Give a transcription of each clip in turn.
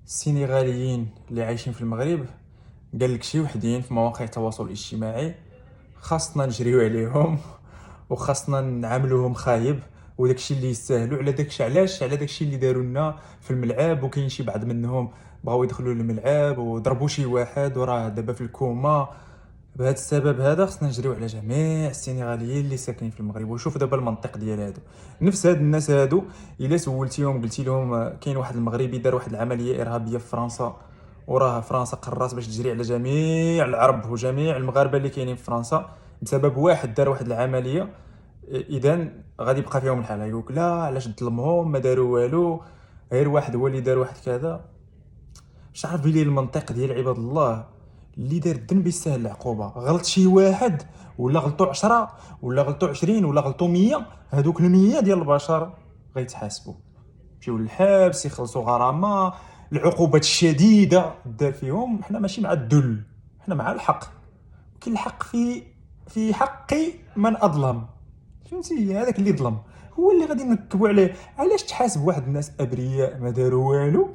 السنغاليين اللي عايشين في المغرب، قال لك شي وحدين في مواقع التواصل الاجتماعي خاصنا نجريو عليهم وخاصنا نعاملوهم خايب، وداكشي اللي يستاهلوا على داكشي. علاش؟ على داكشي اللي داروا لنا في الملعب، وكاين شي بعض منهم بغاو يدخلوا للملعب وضربوا شي واحد وراه دابا في الكوما. بهذا السبب هذا خصنا نجريو على جميع السنغاليين اللي ساكنين في المغرب. وشوف دابا المنطق ديال هادو، نفس هاد الناس هادو الا سولتيهم قلتي لهم كاين واحد المغربي دار واحد العمليه ارهابيه في فرنسا، وراه فرنسا قررت باش تجري على جميع العرب وجميع المغاربه اللي كاينين في فرنسا بسبب واحد دار واحد العمليه، اذا غادي يبقى فيهم الحال. يقول لك لا علاش تظلمهم، ما داروا والو، غير واحد هو اللي دار واحد كذا. مش عارف بلي المنطق ديال عباد الله اللي دار الذنب يستاهل العقوبه. غلط شي واحد ولا غلطوا 10 ولا غلطوا 20 ولا غلطوا 100، هذوك ال100 ديال البشر غيتحاسبوا، يمشيو للحبس، يخلصوا غرامه. العقوبات الشديده دار فيهم. حنا ماشي مع الذل، حنا مع الحق. كاين الحق في حق من اظلم. فهمتي؟ هذاك اللي ظلم هو اللي غادي نركبوا عليه. علاش تحاسب واحد الناس ابرياء ما داروا والو؟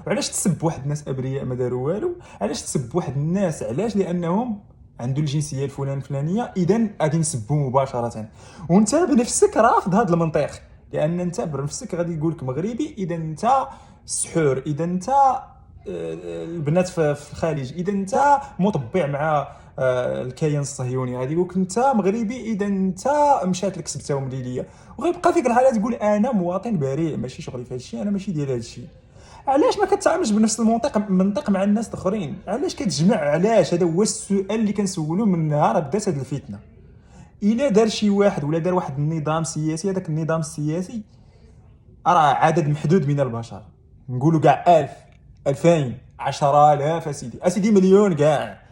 وعلاش تسب واحد الناس ابرياء ما داروا والو؟ علاش تسب واحد الناس؟ علاش؟ لانهم عنده الجنسيه الفلانيه، اذا غادي نسبوا مباشره. وانت بنفسك رافض هذا المنطق، لان انت بنفسك غادي يقول لك مغربي اذا انت السحور، اذا انت البنات في الخارج، اذا انت مطبع مع الكيان الصهيوني، غادي يقول لك انت مغربي اذا انت مشات لك سبته ليليه. وغيبقى فيك الحاله تقول انا مواطن بريء، ماشي شغلي في هذا الشيء، انا ماشي ديال هذا الشيء. علاش ما كتعاملش بنفس المنطق مع الناس الاخرين؟ علاش كتجمع؟ علاش؟ هذا هو السؤال اللي كنسولو من نهار بدات هذه الفتنه. الا دار شي واحد ولا دار واحد النظام سياسي، هذاك النظام السياسي راه عدد محدود من البشر، نقولوا كاع 1000 2000 10000 اسيدي مليون كاع،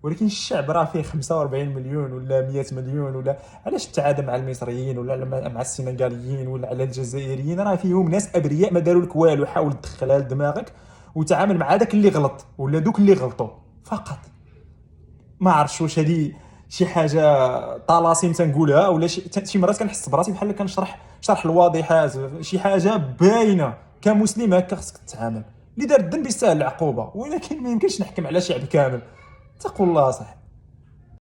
ولكن الشعب راه فيه 45 مليون ولا 100 مليون. ولا علاش تتعادى مع المصريين ولا مع السنغاليين ولا على الجزائريين؟ راه فيهم ناس ابرياء ما داروا لك والو. حاول تدخلها لدماغك وتعامل مع داك اللي غلط ولا دوك اللي غلطوا فقط. ما عرفتش واش هذه شي حاجه طلاسم تنقولها، ولا شي مرات كنحس براسي بحال كنشرح شرح الواضحات، شي حاجه باينه. كمسلم هكا خصك تتعامل. اللي دار الذنب يستاهل العقوبه، ولكن ما يمكنش نحكم على شعب كامل. اتقوا الله صح.